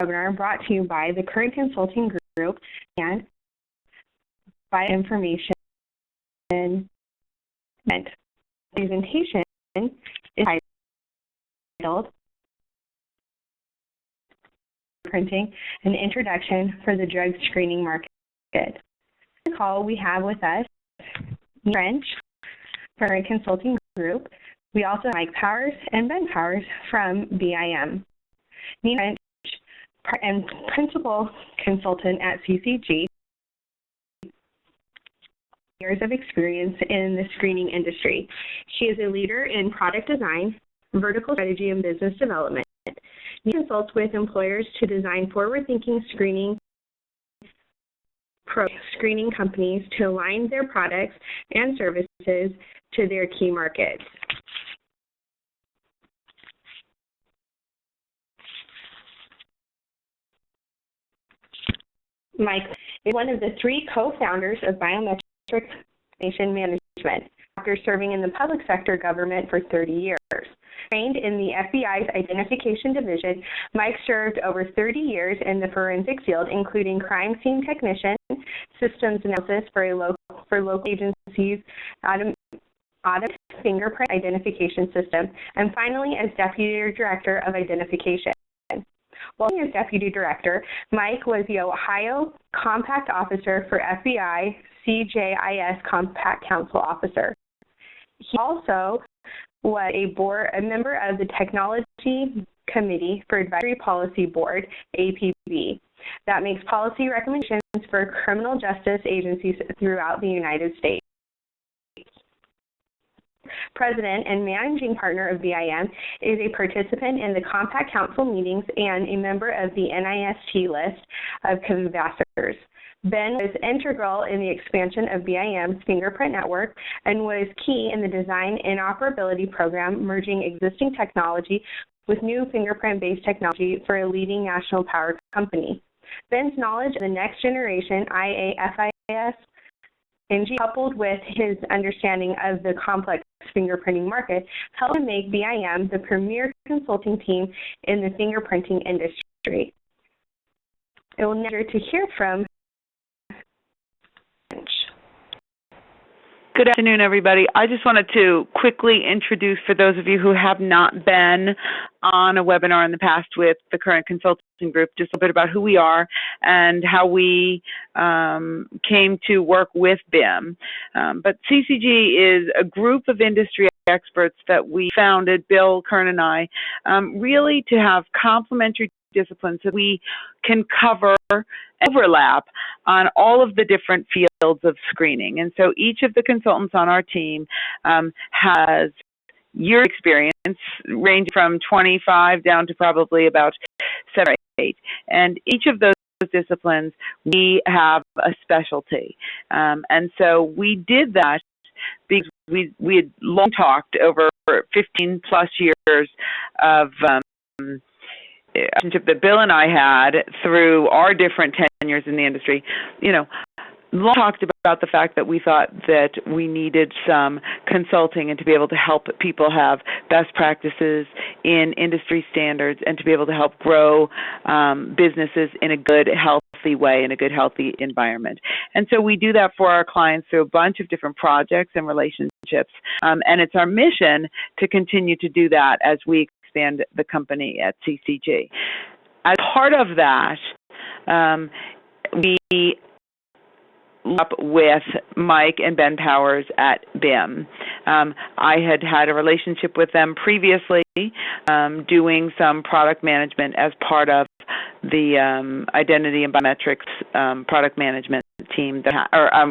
webinar brought to you by the Current Consulting Group and by information meant. Presentation is titled Printing, an Introduction for the Drug Screening Market. On the call we have with us French, Current Consulting Group. We also have Mike Powers and Ben Powers from BIM. Nina French and Principal Consultant at CCG, years of experience in the screening industry. She is a leader in product design, vertical strategy, and business development. She consults with employers to design forward-thinking screening companies to align their products and services to their key markets. Mike is one of the 3 co-founders of Biometric Information Management, after serving in the public sector government for 30 years. Trained in the FBI's Identification Division, Mike served over 30 years in the forensic field, including crime scene technician, systems analysis for local agencies, audit fingerprint identification system, and finally as Deputy Director of Identification. While as Deputy Director, Mike was the Ohio Compact Officer for FBI CJIS Compact Council Officer. He also was a member of the Technology Committee for Advisory Policy Board, APB, that makes policy recommendations for criminal justice agencies throughout the United States. President and managing partner of BIM, is a participant in the Compact Council meetings and a member of the NIST list of conversors. Ben was integral in the expansion of BIM's fingerprint network and was key in the design interoperability program, merging existing technology with new fingerprint-based technology for a leading national power company. Ben's knowledge of the next generation IAFIS coupled with his understanding of the complex fingerprinting market, helped him make BIM the premier consulting team in the fingerprinting industry. It will now to hear from French. Good afternoon, everybody. I just wanted to quickly introduce, for those of you who have not been on a webinar in the past with the Current Consulting Group, just a bit about who we are and how we came to work with BIM. But CCG is a group of industry experts that we founded, Bill, Kern, and I, really to have complementary disciplines that we can cover overlap on all of the different fields of screening. And so each of the consultants on our team has year experience, ranging from 25 down to probably about 7 or 8. And each of those disciplines, we have a specialty. And so we did that because we had long talked over 15 plus years of relationship that Bill and I had through our different tenures in the industry, long talked about the fact that we thought that we needed some consulting and to be able to help people have best practices in industry standards and to be able to help grow businesses in a good, healthy way, in a good, healthy environment. And so we do that for our clients through a bunch of different projects and relationships. And it's our mission to continue to do that as we expand the company at CCG. As part of that, we up with Mike and Ben Powers at BIM. I had a relationship with them previously, doing some product management as part of the identity and biometrics product management team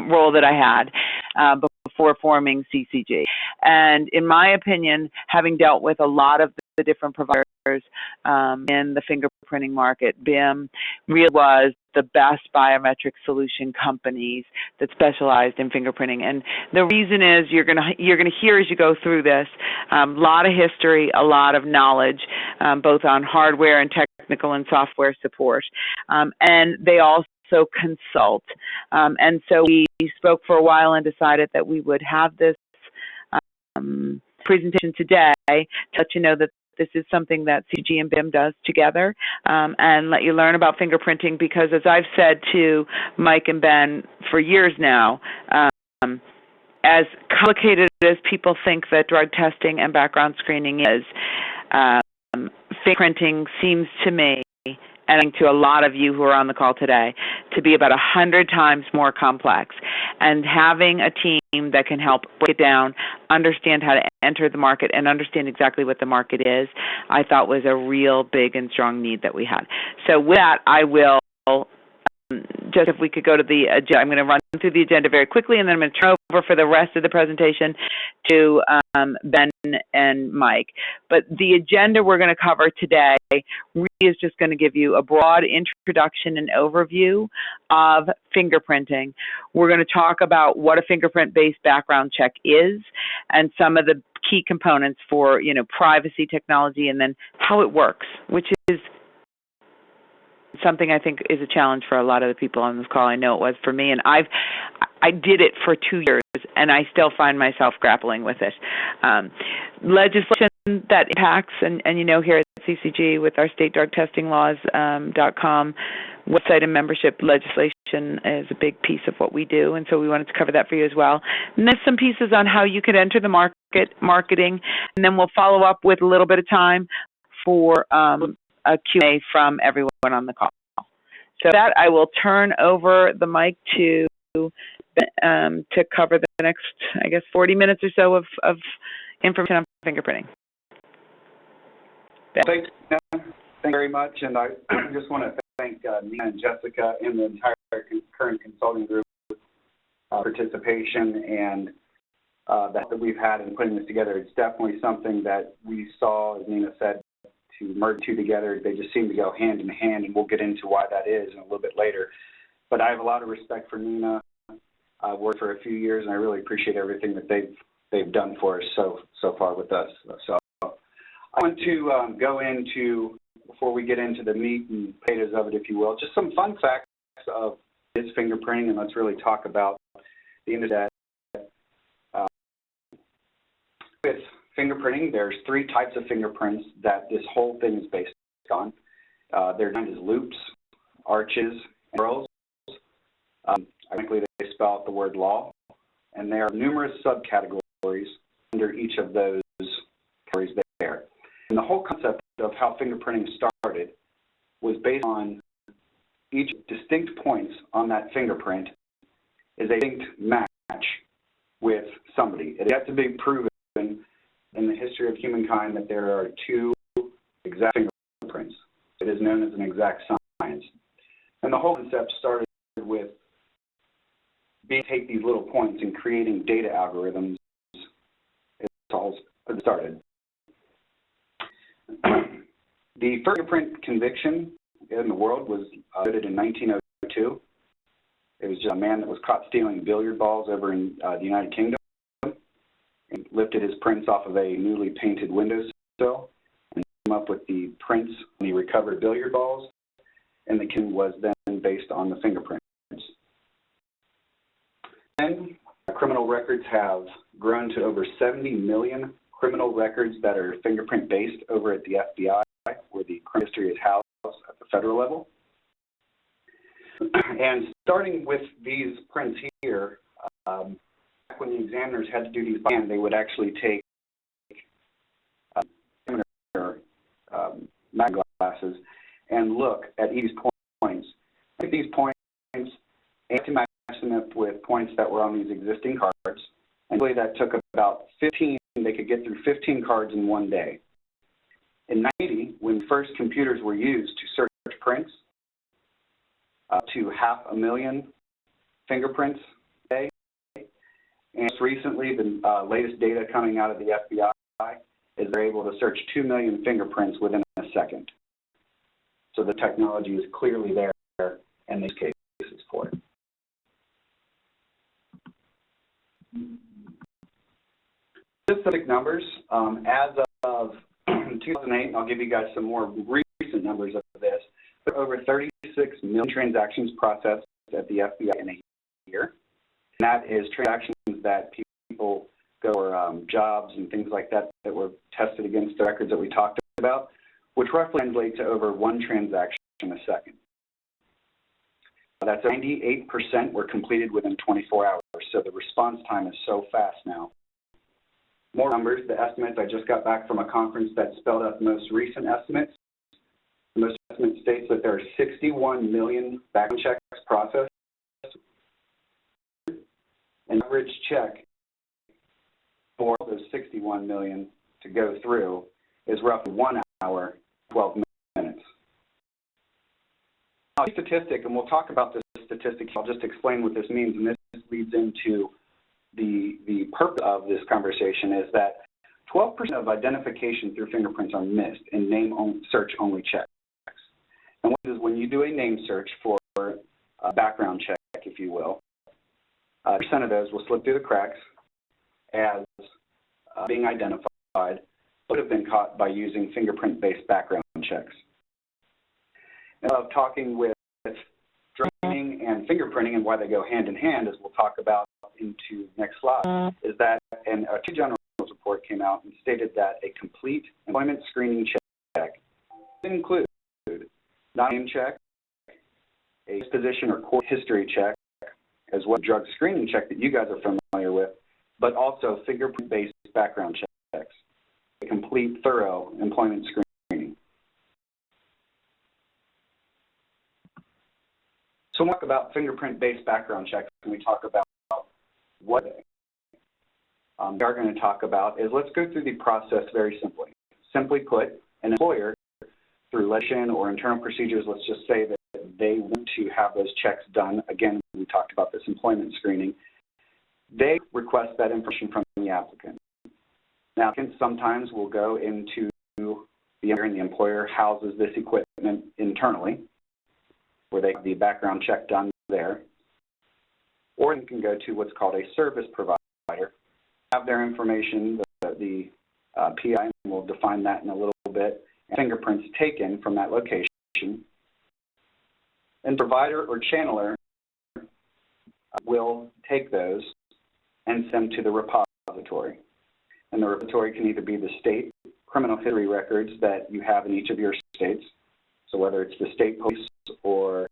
role that I had before forming CCG. And in my opinion, having dealt with a lot of the different providers in the fingerprinting market, BIM really was the best biometric solution companies that specialized in fingerprinting. And the reason is you're gonna hear as you go through this a lot of history, a lot of knowledge, both on hardware and technical and software support, and they also consult. And so we spoke for a while and decided that we would have this presentation today to let you know that this is something that CG and BIM does together, and let you learn about fingerprinting, because as I've said to Mike and Ben for years now, as complicated as people think that drug testing and background screening is, fingerprinting seems to me, and to a lot of you who are on the call today, to be about 100 times more complex. And having a team that can help break it down, understand how to enter the market, and understand exactly what the market is, I thought was a real big and strong need that we had. So with that, I will, just if we could go to the agenda, I'm going to run through the agenda very quickly, and then I'm going to turn over for the rest of the presentation to Ben and Mike. But the agenda we're going to cover today really is just going to give you a broad introduction and overview of fingerprinting. We're going to talk about what a fingerprint-based background check is and some of the key components for, privacy technology, and then how it works, which is something I think is a challenge for a lot of the people on this call. I know it was for me, and I did it for 2 years, and I still find myself grappling with it. Legislation that impacts, and here at CCG with our state drug testing laws.com website and membership, legislation is a big piece of what we do, and so we wanted to cover that for you as well. And there's some pieces on how you could enter the marketing, and then we'll follow up with a little bit of time for a Q&A from everyone on the call. So that I will turn over the mic to cover the next, 40 minutes or so of information on fingerprinting. Thanks, Nina. Thank you very much, and I just want to thank Nina and Jessica and the entire current consulting group participation and that we've had in putting this together. It's definitely something that we saw, as Nina said, to merge two together. They just seem to go hand in hand, and we'll get into why that is in a little bit later. But I have a lot of respect for Nina. I've worked for a few years, and I really appreciate everything that they've done for us so far with us. So I want to go into, before we get into the meat and potatoes of it, if you will, just some fun facts of this fingerprinting, and let's really talk about the internet. With fingerprinting, there's 3 types of fingerprints that this whole thing is based on. They're known as loops, arches, and whorls. Ironically, they spell out the word law, and there are numerous subcategories under each of those categories there. And the whole concept of how fingerprinting started was based on each distinct points on that fingerprint is a distinct match with somebody. It has to be proven in the history of humankind that there are 2 exact fingerprints. It is known as an exact science. And the whole concept started with take these little points and creating data algorithms. It's all started. The first fingerprint conviction in the world was voted in 1902. It was just a man that was caught stealing billiard balls over in the United Kingdom, and lifted his prints off of a newly painted windowsill and came up with the prints on the recovered billiard balls, and the king was then based on the fingerprints. Then criminal records have grown to over 70 million criminal records that are fingerprint based over at the FBI, where the criminal history is housed at the federal level. And starting with these prints here, when the examiners had to do these by hand, they would actually take magnifying glasses and look at these points. At these points, and to match them up with points that were on these existing cards. And really that took about 15, they could get through 15 cards in one day. In 1990, when first computers were used to search prints, up to 500,000 fingerprints a day. And just recently, the latest data coming out of the FBI is they're able to search 2 million fingerprints within a second. So the technology is clearly there, and these cases for it. Specific numbers, as of 2008, and I'll give you guys some more recent numbers of this, there are over 36 million transactions processed at the FBI in a year. And that is transactions that people go for jobs and things like that that were tested against the records that we talked about, which roughly translates to over 1 transaction a second. That's 98% were completed within 24 hours, so the response time is so fast now. More numbers, the estimates, I just got back from a conference that spelled out the most recent estimates. The most estimate states that there are 61 million background checks processed. An average check for those 61 million to go through is roughly 1 hour, 12 minutes. Now, a statistic, and we'll talk about this statistic. I'll just explain what this means, and this leads into the purpose of this conversation is that 12% of identification through fingerprints are missed in name search-only checks. And what is when you do a name search for a background check, if you will, percent of those will slip through the cracks as being identified, but have been caught by using fingerprint-based background checks. And of talking with training and fingerprinting and why they go hand in hand, as we'll talk about into next slide, is that a Attorney General's report came out and stated that a complete employment screening check includes not a name check, a disposition or court history check, as well as a drug screening check that you guys are familiar with, but also fingerprint-based background checks, a complete, thorough employment screening. So we'll talk about fingerprint-based background checks, and we talk about what they we are going to talk about is let's go through the process very simply. Simply put, an employer, through legislation or internal procedures, let's just say that they want to have those checks done. Again, we talked about this employment screening. They request that information from the applicant. Now, applicants sometimes will go into the employer houses this equipment internally, where they have the background check done there. Or you can go to what's called a service provider, have their information, the PI, and we'll define that in a little bit, and fingerprints taken from that location. And provider or channeler will take those and send them to the repository. And the repository can either be the state criminal history records that you have in each of your states, so whether it's the state police or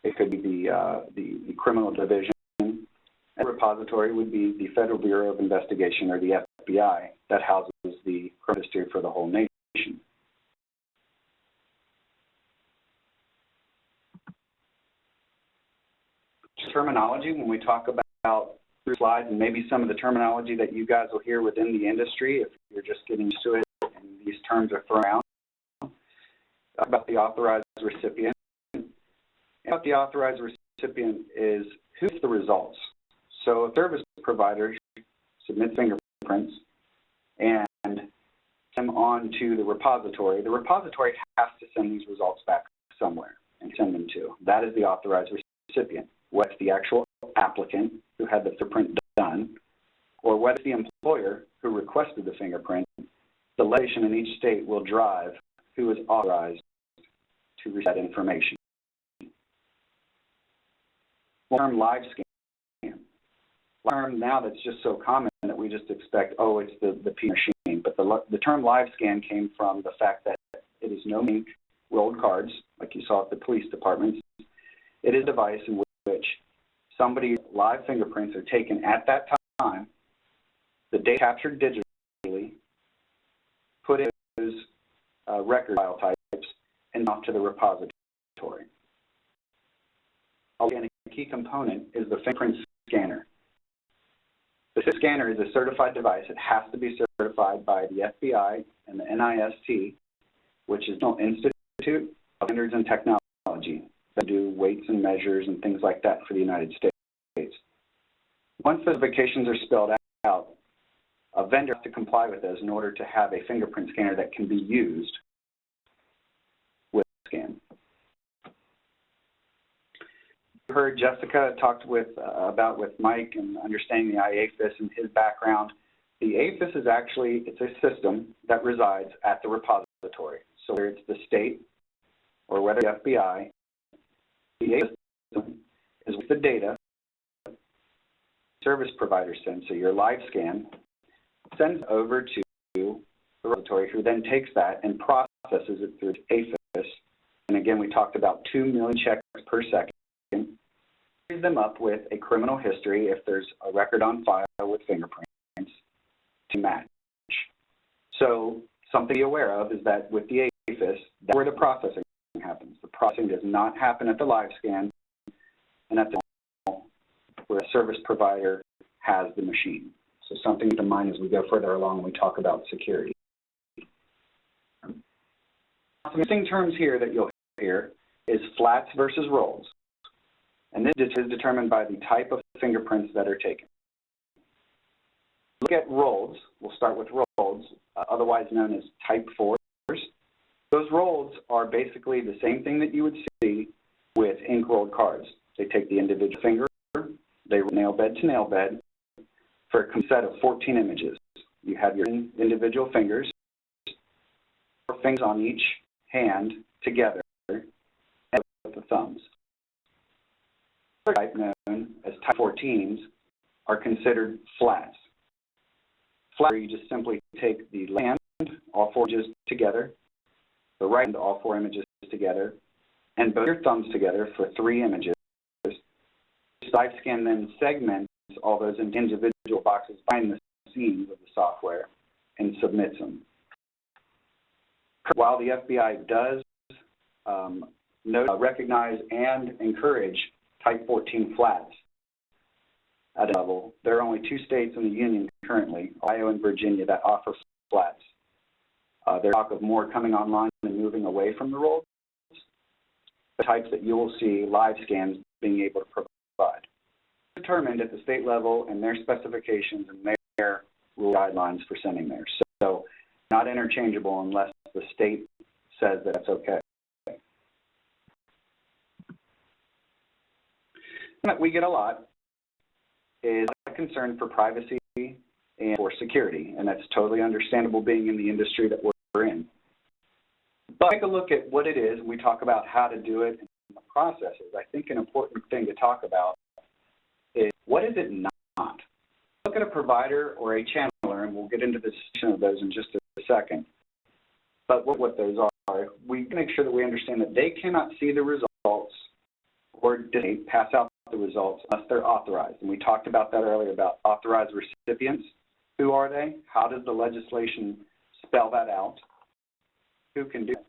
it could be the criminal division. And the repository would be the Federal Bureau of Investigation, or the FBI, that houses the criminal history for the whole nation. Terminology, when we talk about slides, and maybe some of the terminology that you guys will hear within the industry, if you're just getting used to it and these terms are thrown around. Talk about the authorized recipient. And what the authorized recipient is, who's the results? So a service provider submits fingerprints and send them on to the repository. The repository has to send these results back somewhere and send them to. That is the authorized recipient. Whether it's the actual applicant who had the fingerprint done, or whether it's the employer who requested the fingerprint, the legislation in each state will drive who is authorized to receive that information. The term live scan. The term now that's just so common that we just expect, oh, it's the P machine. But the term live scan came from the fact that it is no ink rolled cards, like you saw at the police departments. It is a device in which somebody's live fingerprints are taken at that time, the data captured digitally, put in those record file types, and off to the repository. Again, a key component is the fingerprint scanner. The scanner is a certified device. It has to be certified by the FBI and the NIST, which is the Institute of Standards and Technology. They do weights and measures and things like that for the United States. Once specifications are spelled out, a vendor has to comply with those in order to have a fingerprint scanner that can be used with scan. You heard Jessica talked about with Mike and understanding the IAFIS and his background. The AFIS is actually, it's a system that resides at the repository. So whether it's the state or whether the FBI, the AFIS system is with the data service provider sends. So your live scan sends over to the repository, who then takes that and processes it through APHIS. And again, we talked about 2 million checks per second. Frees them up with a criminal history if there's a record on file with fingerprints to match. So something to be aware of is that with the APHIS, that's where the processing happens. The processing does not happen at the live scan and at the where a service provider has the machine. So something to mind as we go further along when we talk about security. Some interesting terms here that you'll hear is flats versus rolls. And this is determined by the type of fingerprints that are taken. Look at rolls. We'll start with rolls, otherwise known as type 4s. Those rolls are basically the same thing that you would see with ink rolled cards. They take the individual finger, they nail bed to nail bed for a set of 14 images. You have your individual fingers, 4 fingers on each hand together with the thumbs. The type known as type 14s are considered flats. Flat, where you just simply take the left hand, all 4 images together, the right hand, all 4 images together, and both your thumbs together for 3 images. Live scan then segments all those into individual boxes behind the scenes of the software and submits them. While the FBI does recognize and encourage type 14 flats at a level, there are only 2 states in the union currently, Ohio and Virginia, that offer flats. There's talk of more coming online and moving away from the rolls, the types that you will see live scans being able to provide. Determined at the state level and their specifications and their rule guidelines for sending there. So not interchangeable unless the state says that it's okay. That we get a lot is a concern for privacy and for security, and that's totally understandable being in the industry that we're in. But take a look at what it is, and we talk about how to do it and the processes. I think an important thing to talk about is what is it not? Look at a provider or a channeler, and we'll get into the discussion of those in just a second. But what those are, we make sure that we understand that they cannot see the results or pass out the results unless they're authorized. And we talked about that earlier about authorized recipients. Who are they? How does the legislation spell that out? Who can do that?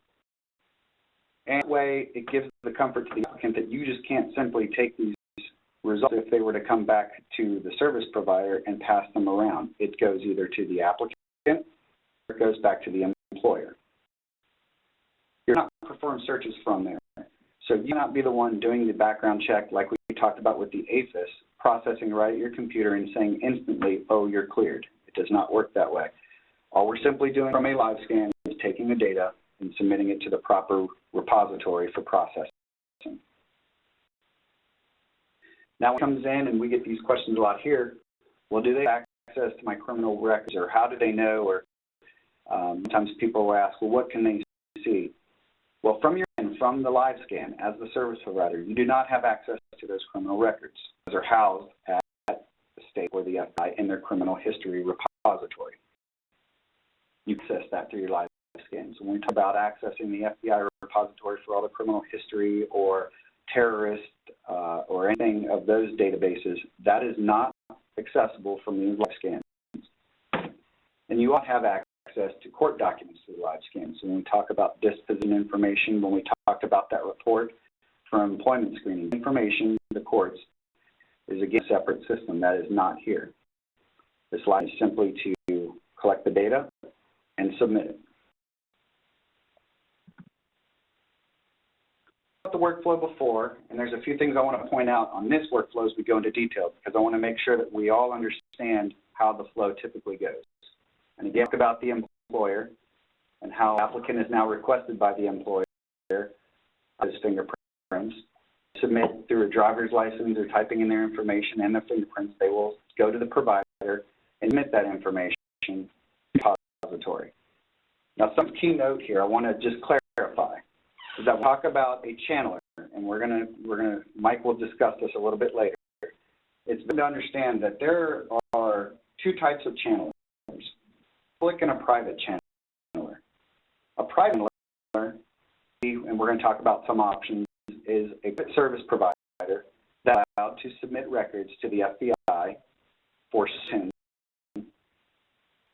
And that way, it gives the comfort to the applicant that you just can't simply take these results if they were to come back to the service provider and pass them around. It goes either to the applicant or it goes back to the employer. You're not perform searches from there. So you cannot be the one doing the background check like we talked about with the APHIS, processing right at your computer and saying instantly, oh, you're cleared. It does not work that way. All we're simply doing from a live scan is taking the data and submitting it to the proper repository for processing. Now when it comes in, and we get these questions a lot here, well, do they have access to my criminal records, or how do they know, or sometimes people will ask, well, what can they see? Well, from the live scan, as the service provider, you do not have access to those criminal records. Those are housed at the state or the FBI in their criminal history repository. You access that through your live scan. So when we talk about accessing the FBI repository for all the criminal history or terrorist or anything of those databases, that is not accessible from the live scans. And you all have access to court documents through the live scan. So when we talk about disposition information, when we talked about that report from employment screening, information to the courts is again a separate system that is not here. This line is simply to collect the data and submit it. The workflow before, and there's a few things I want to point out on this workflow as we go into detail, because I want to make sure that we all understand how the flow typically goes. And again, talk about the employer and how the applicant is now requested by the employer his fingerprints. Submit through a driver's license or typing in their information and their fingerprints. They will go to the provider and submit that information to the repository. Now, some key note here I want to just clarify is that we'll talk about a channeler, and Mike will discuss this a little bit later. It's good to understand that there are 2 types of channelers, public and a private channel. private handler, and we're going to talk about some options, is a service provider that's allowed to submit records to the FBI for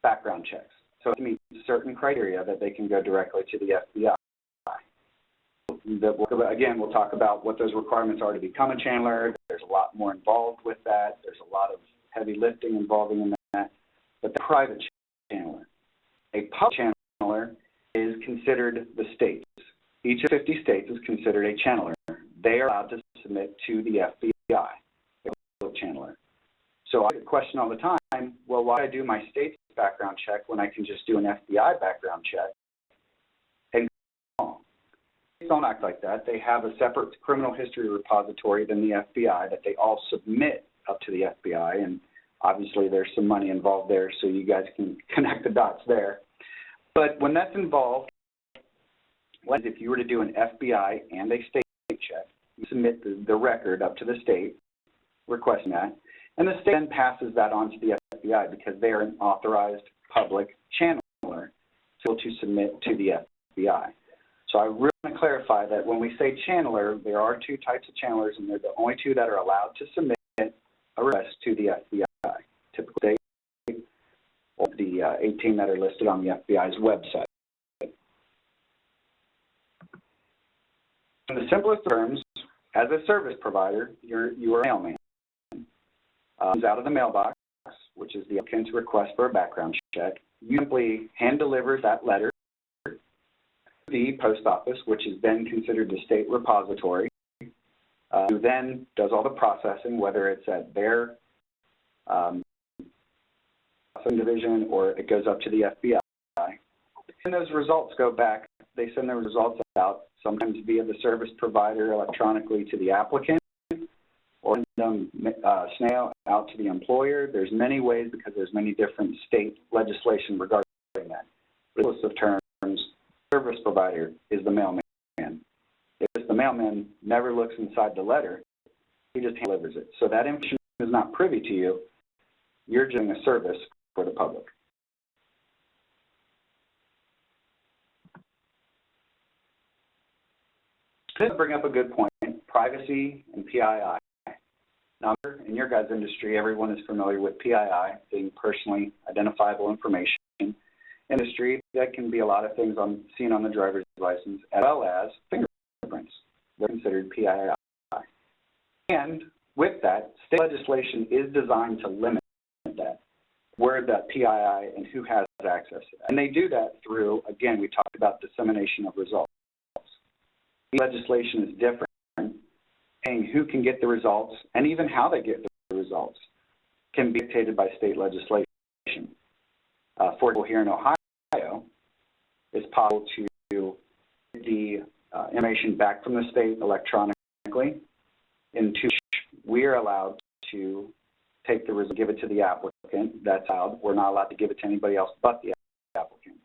background checks. So it meets certain criteria that they can go directly to the FBI. Again, we'll talk about what those requirements are to become a chandler. There's a lot more involved with that. There's a lot of heavy lifting involving in that. But the private chandler. A public chandler is considered the states. Each of 50 states is considered a chandler. They are allowed to submit to the FBI, a public chandler. So I get a question all the time, well, why do I do my state's background check when I can just do an FBI background check? And they don't act like that. They have a separate criminal history repository than the FBI that they all submit up to the FBI, and obviously there's some money involved there, so you guys can connect the dots there. But when that's involved, if you were to do an FBI and a state check, you submit the record up to the state requesting that, and the state then passes that on to the FBI because they are an authorized public chandler to submit to the FBI. So I really want to clarify that when we say chandler, there are two types of chandlers, and they're the only two that are allowed to submit a request to the FBI, typically state or the 18 that are listed on the FBI's website. In the simplest terms, as a service provider, you are a mailman. Comes out of the mailbox, which is the applicant's request for a background check. You simply hand delivers that letter to the post office, which is then considered the state repository, who then does all the processing, whether it's at their division or it goes up to the FBI. And those results go back. They send those results out, sometimes via the service provider electronically to the applicant, or send them snail out to the employer. There's many ways because there's many different state legislation regarding that. But in the list of terms, service provider is the mailman. If the mailman never looks inside the letter, he just delivers it. So that information is not privy to you. You're doing a service for the public. This brings up a good point, privacy and PII. Now, in your guys' industry, everyone is familiar with PII, being personally identifiable information. Industry, that can be a lot of things seen on the driver's license, as well as fingerprints. They're considered PII. And with that, state legislation is designed to limit that, where that PII and who has access to that. And they do that through, again, we talked about dissemination of results. Legislation is different, and who can get the results and even how they get the results can be dictated by state legislation. For example, here in Ohio, it's possible to get the information back from the state electronically, into which we are allowed to take the result, give it to the applicant. That's allowed. We're not allowed to give it to anybody else but the applicant.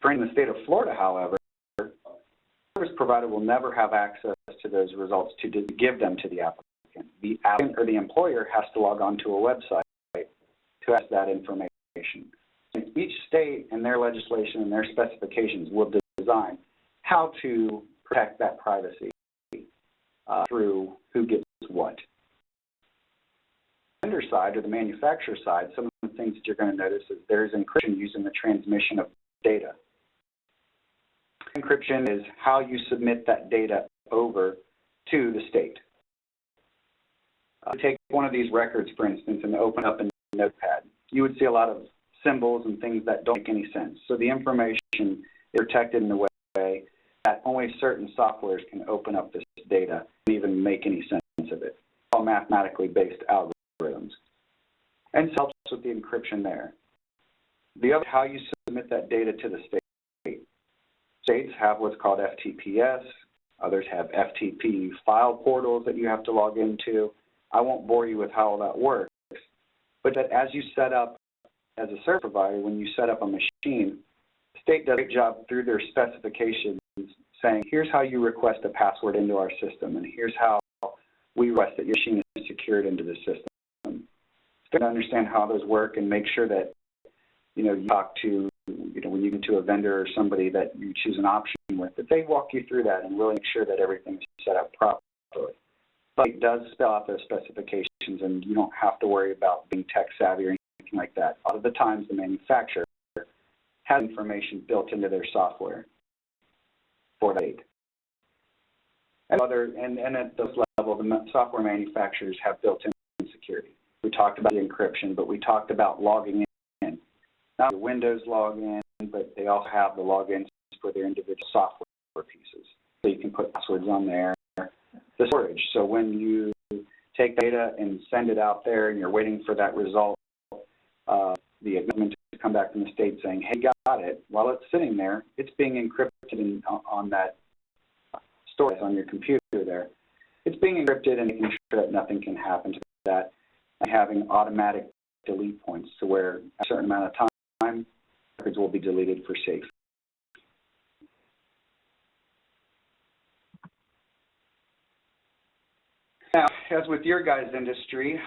For in the state of Florida, however, service provider will never have access to those results to give them to the applicant. The applicant or the employer has to log on to a website to access that information. And each state and their legislation and their specifications will design how to protect that privacy through who gets what. On the vendor side or the manufacturer side, some of the things that you're going to notice is there's encryption used in the transmission of data. Encryption is how you submit that data over to the state. Take one of these records, for instance, and open up a notepad. You would see a lot of symbols and things that don't make any sense. So the information is protected in a way that only certain softwares can open up this data and even make any sense of it. All mathematically based algorithms. And so it helps with the encryption there. The other, how you submit that data to the state. States have what's called FTPS. Others have FTP file portals that you have to log into. I won't bore you with how all that works. But that as you set up as a service provider, when you set up a machine, the state does a great job through their specifications saying, here's how you request a password into our system, and here's how we request that your machine is secured into the system. So to understand how those work and make sure that, you talk to, we when you get to a vendor or somebody that you choose an option with, that they walk you through that and really make sure that everything's set up properly. But it does spell out those specifications, and you don't have to worry about being tech savvy or anything like that. A lot of the times the manufacturer has information built into their software for that aid. And at this level, the software manufacturers have built-in security. We talked about the encryption, but we talked about logging in. Not the Windows login, but they also have the logins for their individual software pieces. So you can put passwords on there. The storage. So when you take data and send it out there and you're waiting for that result, the government to come back from the state saying, hey, got it. While it's sitting there, it's being encrypted on that storage on your computer there. It's being encrypted and making sure that nothing can happen to that, and having automatic delete points to where a certain amount of time records will be deleted for safe. Now, as with your guys' industry,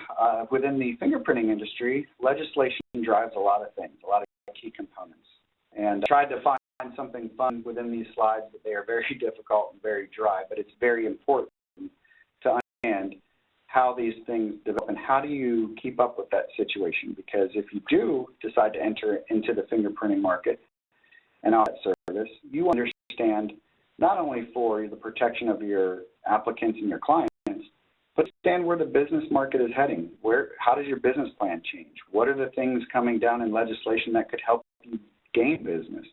within the fingerprinting industry, legislation drives a lot of things, a lot of key components. And I tried to find something fun within these slides, but they are very difficult and very dry. But it's very important to understand how these things develop and how do you keep up with that situation. Because if you do decide to enter into the fingerprinting market and all that service, you understand not only for the protection of your applicants and your clients, but understand where the business market is heading. How does your business plan change? What are the things coming down in legislation that could help you gain business?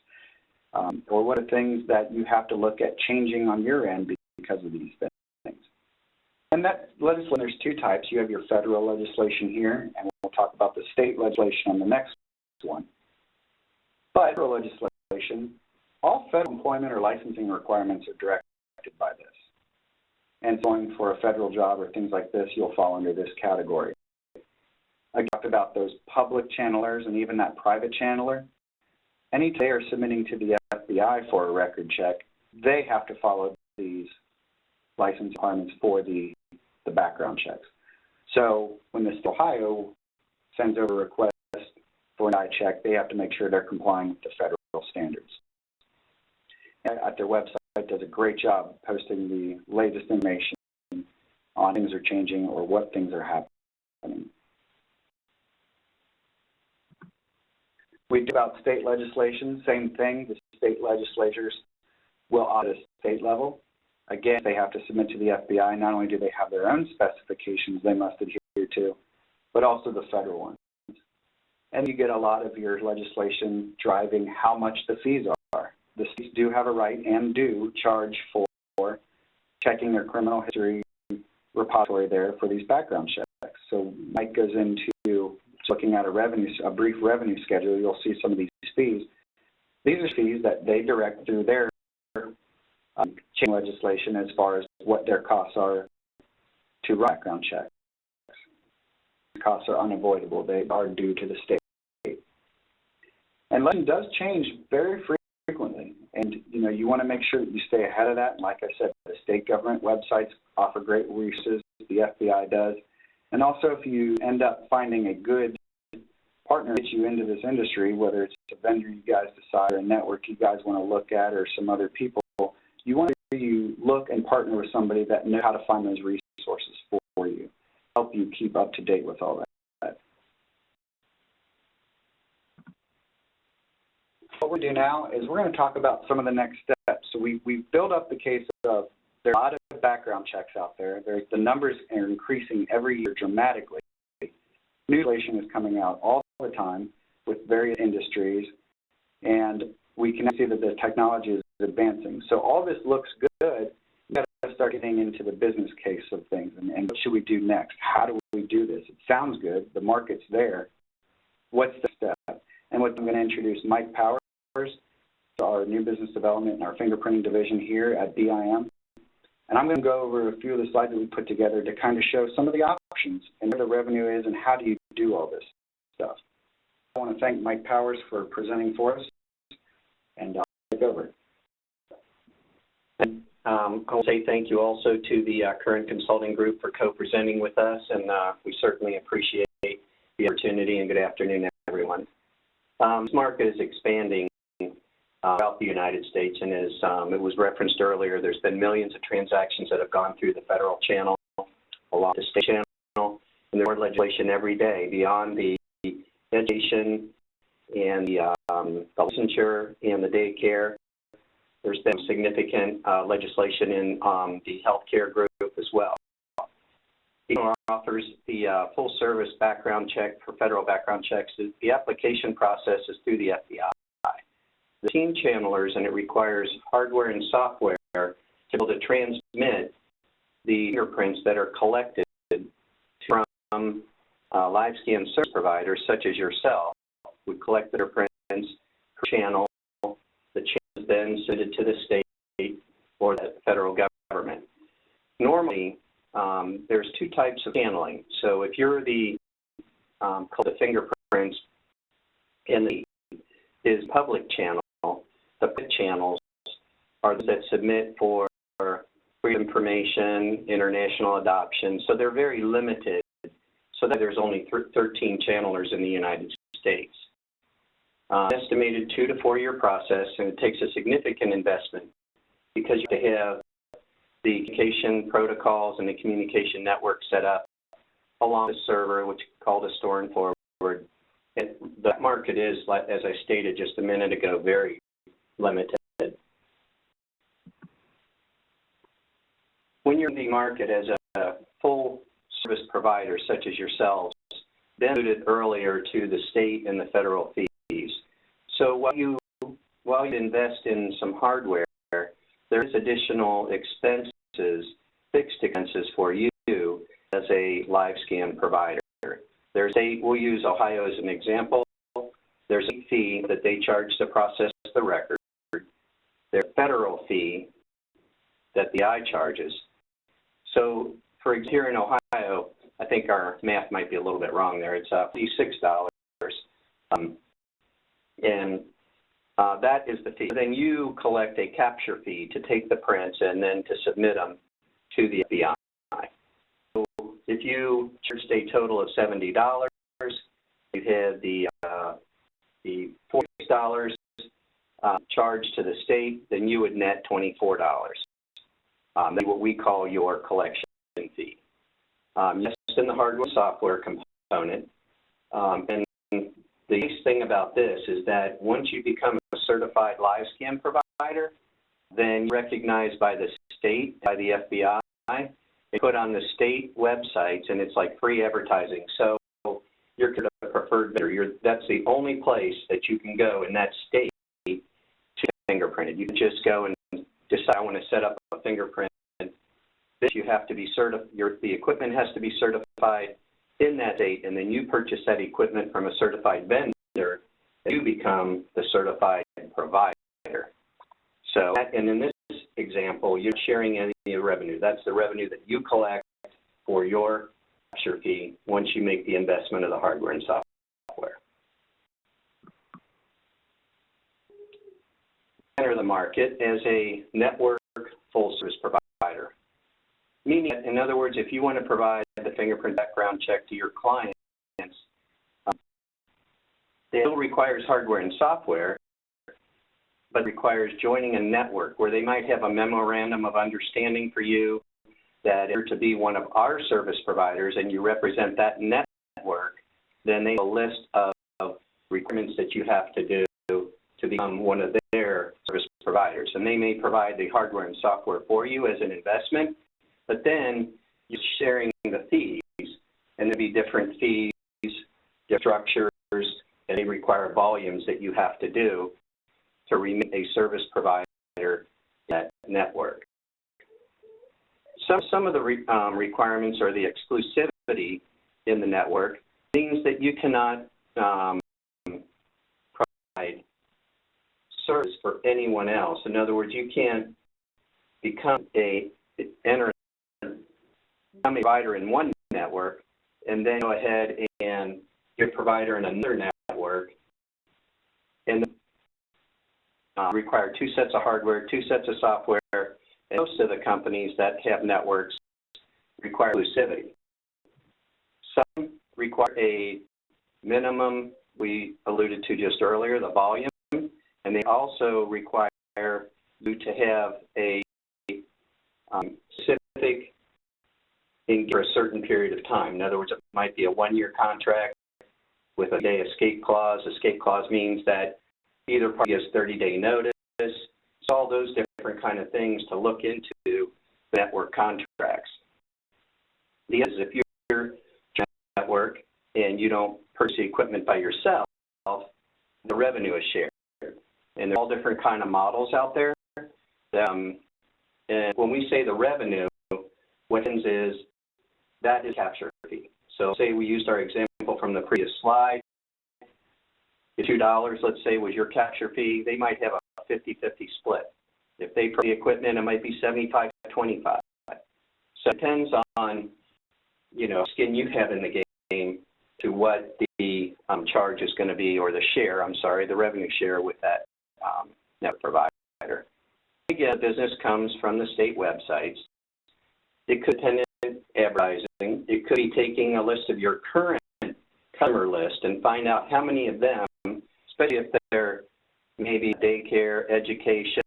Or what are things that you have to look at changing on your end because of these things? And that legislation, there's two types. You have your federal legislation here, and we'll talk about the state legislation on the next one. But federal legislation, all federal employment or licensing requirements are directed by this. And going for a federal job or things like this, you'll fall under this category. I talked about those public channelers and even that private channeler. Anytime they are submitting to the FBI for a record check, they have to follow these license requirements for the background checks. So when the state of Ohio sends over a request for an eye check, they have to make sure they're complying with the federal standards. And at their website, does a great job posting the latest information on things are changing or what things are happening. We do about state legislation, same thing. The state legislatures will audit at state level. Again, they have to submit to the FBI. Not only do they have their own specifications they must adhere to, but also the federal ones. And you get a lot of your legislation driving how much the fees are. The states do have a right and do charge for checking their criminal history repository there for these background checks. So Mike goes into looking at a brief revenue schedule. You'll see some of these fees. These are fees that they direct through their chain legislation as far as what their costs are to run background checks. The costs are unavoidable. They are due to the state. And legislation does change very frequently, and you want to make sure that you stay ahead of that. And like I said, the state government websites offer great resources, the FBI does. And also, if you end up finding a good partner that gets you into this industry, whether it's a vendor you guys decide or a network you guys want to look at or some other people, you want to look and partner with somebody that knows how to find those resources for you, help you keep up to date with all that. What we'll do now is we're going to talk about some of the next steps. So we've built up the case of there are a lot of background checks out there. The numbers are increasing every year dramatically. New legislation is coming out all the time with various industries, and we can see that the technology is advancing. So all this looks good. We've got to start getting into the business case of things, and what should we do next? How do we do this? It sounds good. The market's there. What's the step? And what I'm going to introduce Mike Powers, our new business development and our fingerprinting division here at BIM. And I'm going to go over a few of the slides that we put together to kind of show some of the options and where the revenue is and how do you do all this stuff. I want to thank Mike Powers for presenting for us, and I'll take over. I'll say thank you also to the current consulting group for co-presenting with us, and we certainly appreciate the opportunity, and good afternoon, everyone. This market is expanding throughout the United States. And as it was referenced earlier, there's been millions of transactions that have gone through the federal channel, along the state channel, and there's more legislation every day beyond the education and the licensure and the daycare. There's been significant legislation in the healthcare group as well. FEMA offers the full service background check for federal background checks. The application process is through the FBI. The team channelers, and it requires hardware and software to be able to transmit the fingerprints that are collected from live scan service providers such as yourself. We collect the fingerprints per channel. The channel is then submitted to the state or the federal government. Normally, there's two types of handling. So if you're the fingerprints in the public channel, the public channels are those that submit for free information, international adoption. So they're very limited. So that there's only 13 channelers in the United States. Estimated 2 to 4 year process, and it takes a significant investment because you have to have the communication protocols and the communication network set up along the server, which is called a store and forward. And that market is, as I stated just a minute ago, very limited. When you're in the market as a full service provider, such as yourselves, then alluded earlier to the state and the federal fees. So while you invest in some hardware, there's additional expenses, fixed expenses for you as a live scan provider. We'll use Ohio as an example. There's a fee that they charge to process the record. There's a federal fee that the I charges. So for here in Ohio, I think our math might be a little bit wrong there. It's $56. That is the fee. Then you collect a capture fee to take the prints and then to submit them to the FBI. So if you charged a total of $70, you had the $46 charged to the state, then you would net $24. That's what we call your collection fee. Yes, in the hardware and software component. And the nice thing about this is that once you become a certified live scan provider, then you're recognized by the state, by the FBI. They put on the state websites, and it's like free advertising. So you're a preferred vendor. That's the only place that you can go in that state to fingerprinted. You can just go and decide, I want to set up a fingerprint. You have to be the equipment has to be certified in that state, and then you purchase that equipment from a certified vendor, and you become the certified provider. So, and in this example, you're sharing any revenue. That's the revenue that you collect for your capture fee once you make the investment of the hardware and software. Enter the market as a network full service provider. Meaning, in other words, if you want to provide the fingerprint background check to your clients, it still requires hardware and software, but requires joining a network where they might have a memorandum of understanding for you that you're to be one of our service providers and you represent that network, then they have a list of requirements that you have to do to become one of their service providers. And they may provide the hardware and software for you as an investment, but then you're sharing the fees, and there'll be different fees, different structures, and they require volumes that you have to do to remain a service provider in that network. Some of the requirements are the exclusivity in the network, means that you cannot provide service for anyone else. In other words, you can't become a provider in one network and then go ahead and you're a provider in another network and require 2 sets of hardware, 2 sets of software, and most of the companies that have networks require exclusivity. Some require a minimum we alluded to just earlier, the volume, and And they also require you to have a specific for a certain period of time. In other words, it might be a one-year contract with a day escape clause. Escape clause means that either party has 30-day notice. So all those different kind of things to look into network contracts. The other is if you're network and you don't purchase equipment by yourself, the revenue is shared. And there's all different kind of models out there. And when we say the revenue, what happens is that is capture fee. So say we used our example from the previous slide. $2, let's say, was your capture fee. They might have a 50-50 split. If they put the equipment, it might be 75-25. So it depends on, skin you have in the game to what the charge is going to be, or the revenue share with that network provider. Again, business comes from the state websites. It could depend on advertising. It could be taking a list of your current customer list and find out how many of them, especially if they're maybe daycare, education,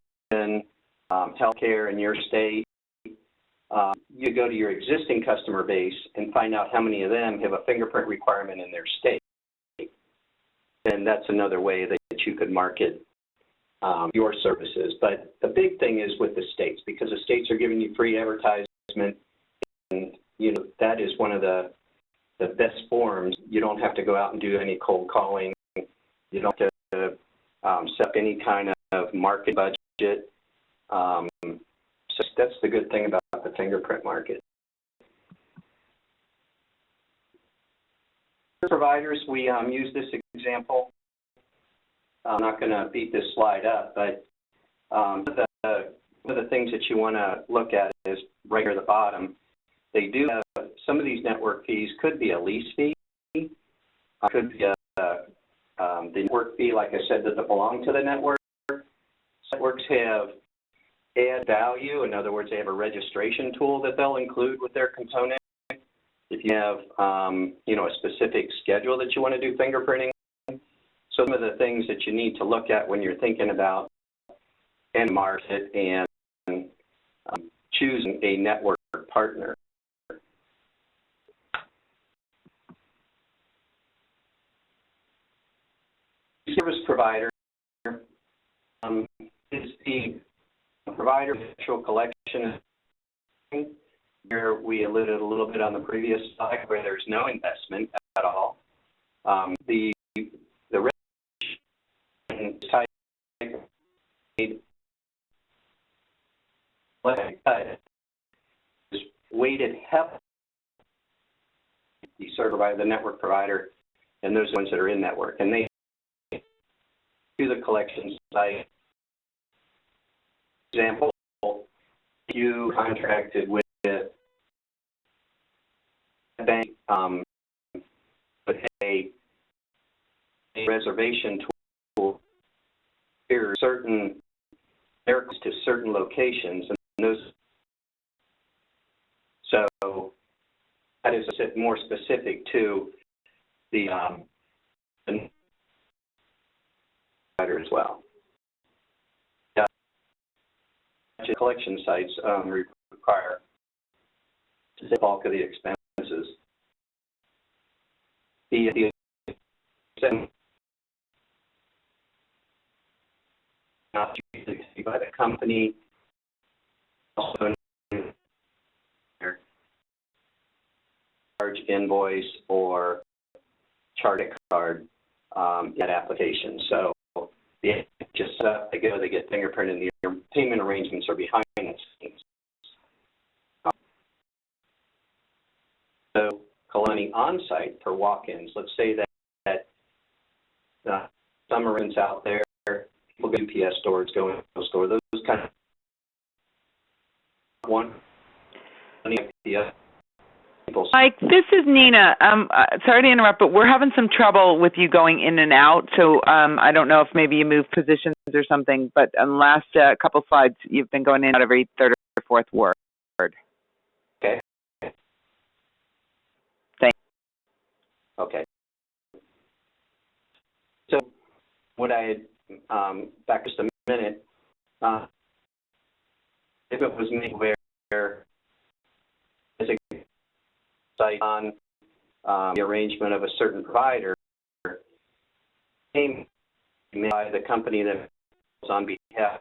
healthcare in your state. You go to your existing customer base and find out how many of them have a fingerprint requirement in their state. And that's another way that you could market your services. But the big thing is with the states, because the states are giving you free advertisement, and that is one of the best forms. You don't have to go out and do any cold calling. You don't have to set up any kind of market budget. So that's the good thing about the fingerprint market. Providers, we use this example. I'm not going to beat this slide up, but one of the things that you want to look at is right here at the bottom. They do have, some of these network fees could be a lease fee, could be the network fee, like I said, that belong to the network. Networks have add value. In other words, they have a registration tool that they'll include with their component. If you have, a specific schedule that you want to do fingerprinting. So some of the things that you need to look at when you're thinking about end market and choosing a network partner. Service provider is the provider of actual collection. Here we alluded a little bit on the previous slide where there's no investment at all. The type is weighted heavily. The server by the network provider, and those ones that are in network, and they do the collection site. Example, you contracted with a bank with a reservation tool. There are certain aircraft to certain locations, and those. So that is a bit more specific to the provider as well. Collection sites require the bulk of the expenses. The not usually by the company, also charge invoice or charge card that application. So they just set up, they go, they get fingerprinted, and the payment arrangements are behind the scenes. So collecting on-site for walk-ins, let's say that some arrangements out there, people go to UPS stores, go in the store, those kind of one. Mike, this is Nina. Sorry to interrupt, but we're having some trouble with you going in and out. So I don't know if maybe you moved positions or something, but on the last couple slides, you've been going in and out every third or fourth word. Okay. Thanks. Okay. So what I had back just a minute, if it was made where as a site on the arrangement of a certain provider, made by the company that was on behalf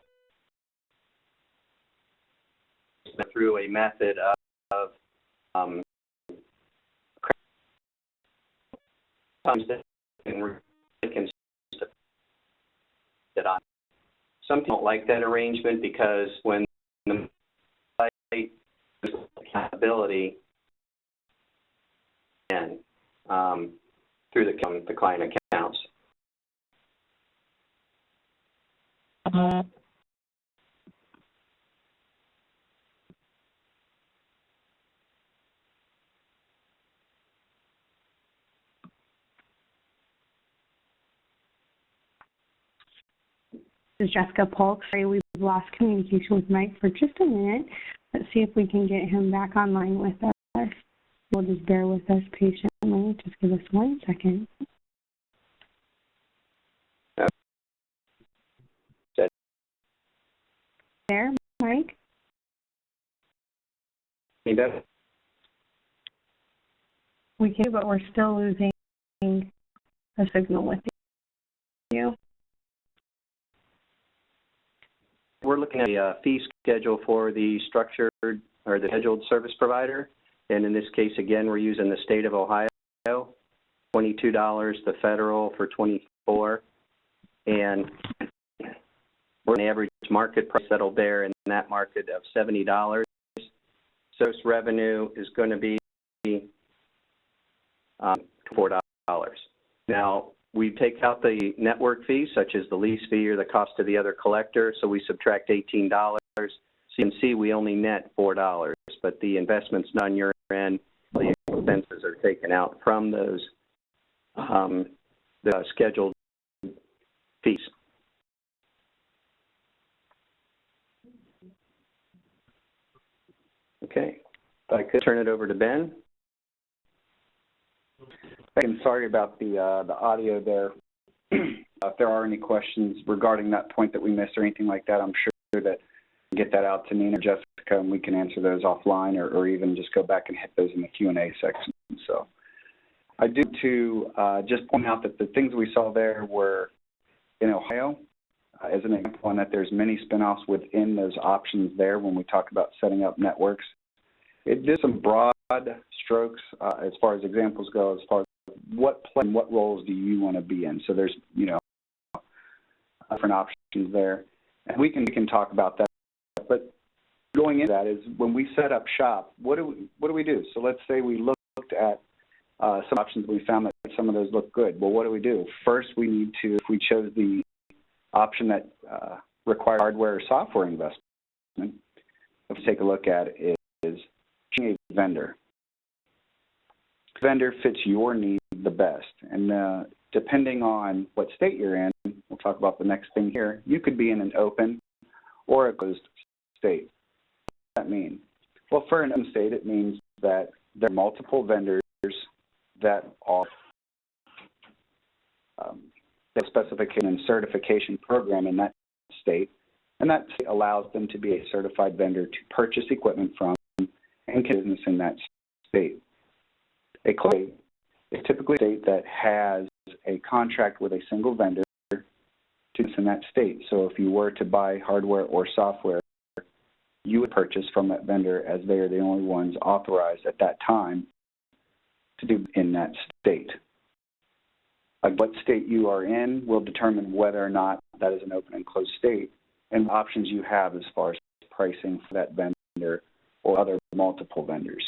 through a method of some people don't like that arrangement because when the site accountability and through the client accounts. This is Jessica Polk. Sorry, we've lost communication with Mike for just a minute. Let's see if we can get him back online with us. We'll just bear with us patiently. Just give us 1 second. There, Mike? Any better? We can, but we're still losing a signal with you. We're looking at the fee schedule for the structured or the scheduled service provider. And in this case, again, we're using the state of Ohio, $22, the federal for $24. And we're an average market price settled there in that market of $70. Source revenue is going to be $4. Now, we take out the network fees, such as the lease fee or the cost of the other collector, so we subtract $18. So you can see we only net $4, but the investment's not on your end. The expenses are taken out from those the scheduled fees. Okay, if I could turn it over to Ben. I'm sorry about the audio there. If there are any questions regarding that point that we missed or anything like that, I'm sure that get that out to me or Jessica, and we can answer those offline or even just go back and hit those in the Q&A section. So I do to just point out that the things we saw there were in Ohio as an example, and that there's many spinoffs within those options there when we talk about setting up networks. It did some broad strokes as far as examples go, as far as what roles do you want to be in. So there's, different options there. And we can talk about that. But going into that is when we set up shop, what do we do? So let's say we looked at some options, we found that some of those look good. Well, what do we do? First, we need to, if we chose the option that required hardware or software investment, let's take a look at is choosing a vendor. Vendor fits your needs the best, and depending on what state you're in, we'll talk about the next thing here, you could be in an open or a closed state. What does that mean? Well, for an open state, it means that there are multiple vendors that are the specification and certification program in that state, and that state allows them to be a certified vendor to purchase equipment from and business in that state. A closed is typically a state that has a contract with a single vendor to in that state. So if you were to buy hardware or software, you would purchase from that vendor as they are the only ones authorized at that time to do in that state. What state you are in will determine whether or not that is an open and closed state and options you have as far as pricing for that vendor or other multiple vendors.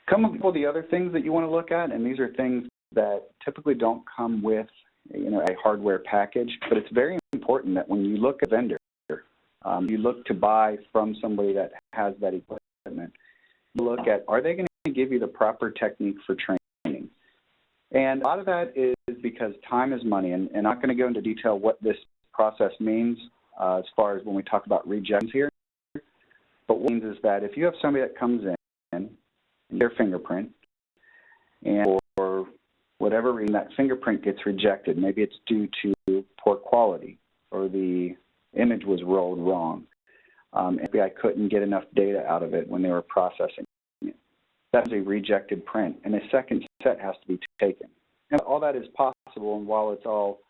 Come up with the other things that you want to look at, and these are things that typically don't come with a hardware package, but it's very important that when you look at a vendor, you look to buy from somebody that has that equipment. You look at, are they going to give you the proper technique for training? And a lot of that is because time is money, and I'm not going to go into detail what this process means as far as when we talk about rejections here. But what it means is that if you have somebody that comes in, their fingerprint, and or whatever reason, that fingerprint gets rejected. Maybe it's due to poor quality or the image was rolled wrong. FBI couldn't get enough data out of it when they were processing it. That's a rejected print, and a second set has to be taken. And all that is possible, and while it's all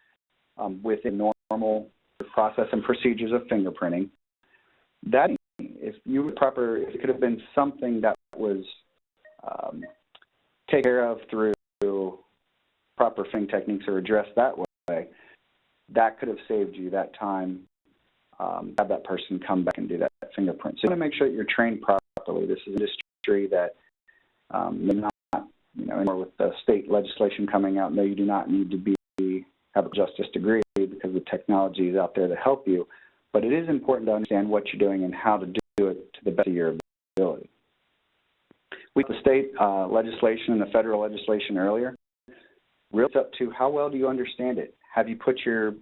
within normal process and procedures of fingerprinting, that if it could have been something that was taken care of through proper fing techniques or addressed that way, that could have saved you that time. Have that person come back and do that fingerprint. So you want to make sure that you're trained properly. This is an industry that not, anymore with the state legislation coming out, no, you do not need to have a justice degree because the technology is out there to help you. But it is important to understand what you're doing and how to do it to the best of your ability. We have the state legislation and the federal legislation earlier. Really, it's up to how well do you understand it? Have you put your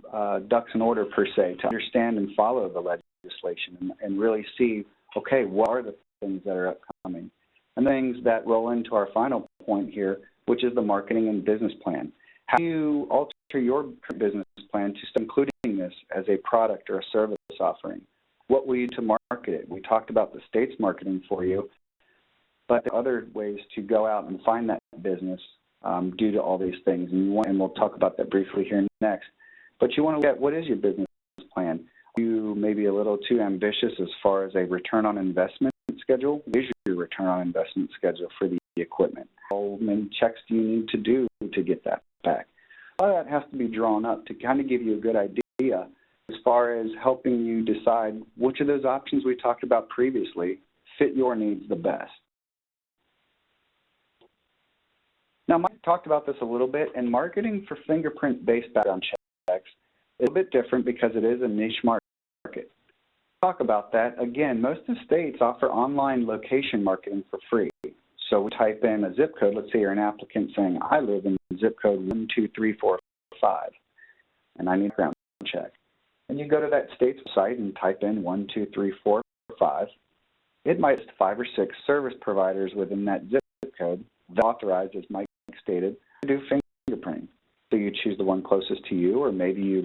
ducks in order, per se, to understand and follow the legislation and really see, okay, what are the things that are upcoming? And things that roll into our final point here, which is the marketing and business plan. How do you alter your business plan to start including this as a product or a service offering? What will you do to market it? We talked about the state's marketing for you, but there are other ways to go out and find that business due to all these things, and we'll talk about that briefly here next. But you want to look at what is your business plan. Are you maybe a little too ambitious as far as a return on investment schedule? What is your return on investment schedule for the equipment? How many checks do you need to do to get that back? All that has to be drawn up to kind of give you a good idea as far as helping you decide which of those options we talked about previously fit your needs the best. Now, Mike talked about this a little bit, and marketing for fingerprint-based background checks is a bit different because it is a niche market. Talk about that. Again, most of the states offer online location marketing for free. So we type in a zip code. Let's say you're an applicant saying, I live in zip code 12345, and I need a background check. And you go to that state's site and type in 12345. It might list 5 or 6 service providers within that zip code that authorized, as Mike stated, to do fingerprinting. So you choose the one closest to you, or maybe you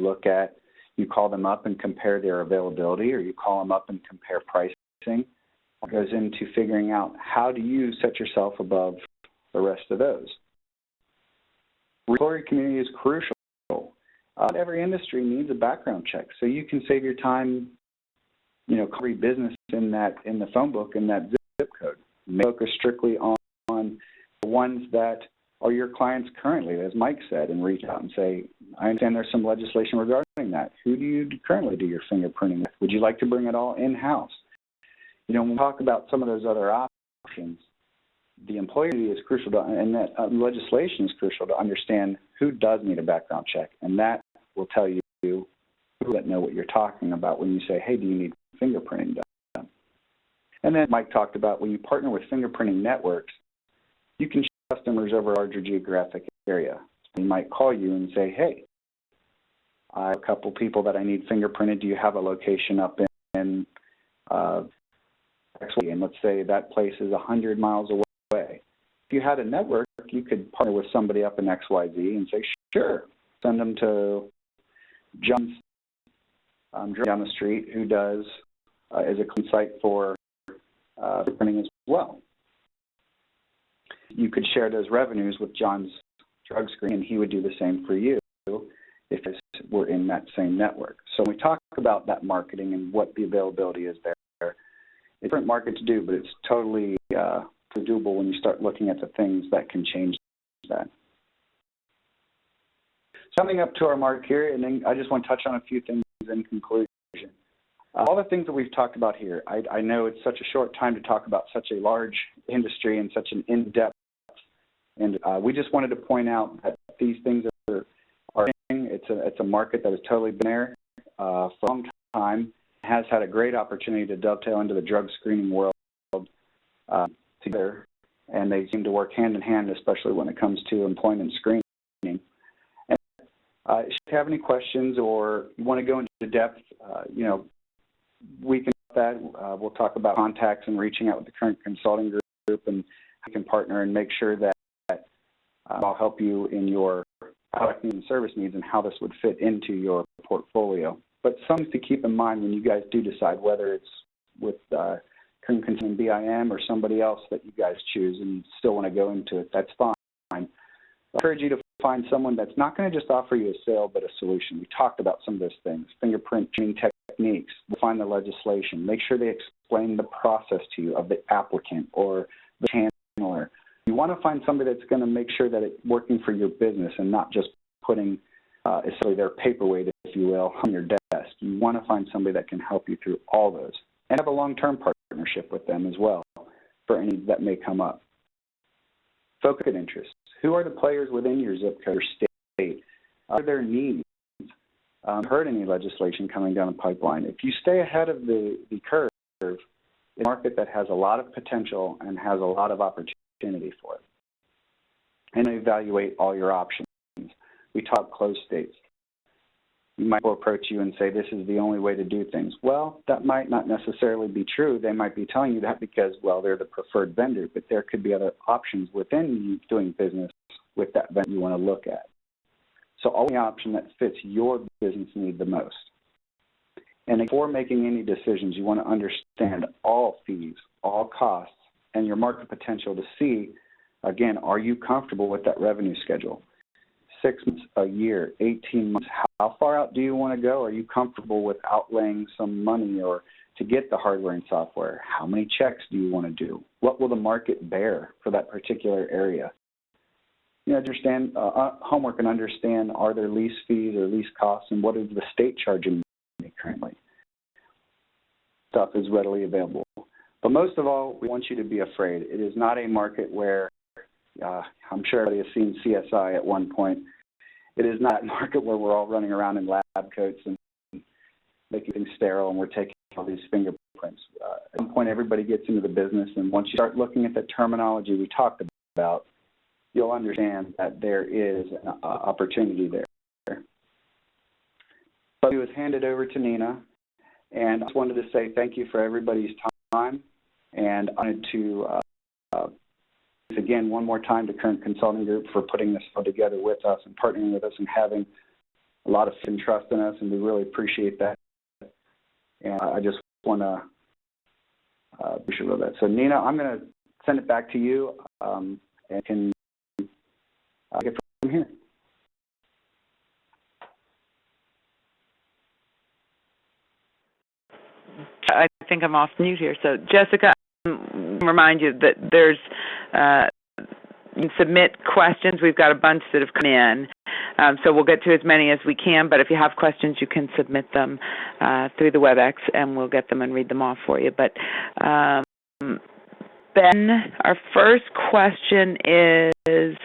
call them up and compare their availability, or you call them up and compare pricing. It goes into figuring out how do you set yourself above the rest of those. Employer community is crucial. Every industry needs a background check, so you can save your time, every business in the phone book in that zip code. Focus strictly on the ones that are your clients currently, as Mike said, and reach out and say, I understand there's some legislation regarding that. Who do you currently do your fingerprinting with? Would you like to bring it all in-house? When we talk about some of those other options, the employer is crucial and that legislation is crucial to understand who does need a background check, and that will tell you who that know what you're talking about when you say, hey, do you need fingerprinting done? And then Mike talked about when you partner with fingerprinting networks, you can show customers over a larger geographic area. They might call you and say, hey, I have a couple people that I need fingerprinted. Do you have a location up in and let's say that place is 100 miles away. If you had a network, you could partner with somebody up in XYZ and say, sure, send them to John's down the street who does is a clean site for printing as well. You could share those revenues with John's drug screen, and he would do the same for you if we're in that same network. So when we talk about that marketing and what the availability is there, it's a different market to do, but it's totally doable when you start looking at the things that can change that. Coming up to our mark here, and then I just want to touch on a few things in conclusion. All the things that we've talked about here, I know it's such a short time to talk about such a large industry and such an in-depth, and we just wanted to point out that these things are it's a market that has totally been there for a long time, has had a great opportunity to dovetail into the drug screening world together, and they seem to work hand in hand, especially when it comes to employment screening. And if you have any questions or you want to go into depth, we can do that. We'll talk about contacts and reaching out with the current consulting group, and we can partner and make sure that I'll help you in your product needs and service needs and how this would fit into your portfolio. But something to keep in mind when you guys do decide whether it's with Fingerprinting BIM or somebody else that you guys choose and you still want to go into it, that's fine. I encourage you to find someone that's not going to just offer you a sale but a solution. We talked about some of those things, fingerprint tuning techniques, find the legislation, make sure they explain the process to you of the applicant or the handler. You want to find somebody that's going to make sure that it's working for your business and not just putting essentially their paperweight, if you will, on your desk. You want to find somebody that can help you through all those and have a long-term partnership with them as well for any that may come up. Focus on interests. Who are the players within your zip code or state? Are there needs? Heard any legislation coming down the pipeline? If you stay ahead of the curve, it's a market that has a lot of potential and has a lot of opportunity for it. And evaluate all your options. We talk closed states. You might approach you and say, this is the only way to do things. Well, that might not necessarily be true. They might be telling you that because, well, they're the preferred vendor, but there could be other options within you doing business with that vendor you want to look at. So only option that fits your business need the most. And before making any decisions, you want to understand all fees, all costs, and your market potential to see, again, are you comfortable with that revenue schedule? 6 months, a year, 18 months, how far out do you want to go? Are you comfortable with outlaying some money or to get the hardware and software? How many checks do you want to do? What will the market bear for that particular area? You know, understand homework and understand, are there lease fees or lease costs, and what is the state charging me currently? Stuff is readily available. But most of all, we want you to be afraid. It is not a market where, I'm sure everybody has seen CSI at one point. It is not a market where we're all running around in lab coats and making things sterile and we're taking all these fingerprints. At some point, everybody gets into the business, and once you start looking at the terminology we talked about, you'll understand that there is an opportunity there. But it was handed over to Nina, and I just wanted to say thank you for everybody's time, and I wanted to again one more time to Current Consulting Group for putting this all together with us and partnering with us and having a lot of faith and trust in us, and we really appreciate that. And I just want to appreciate that. So Nina, I'm going to send it back to you and can get from here. I think I'm off mute here. So Jessica, remind you that there's you can submit questions. We've got a bunch that have come in, so we'll get to as many as we can. But if you have questions, you can submit them through the WebEx, and we'll get them and read them off for you. But Ben, our first question is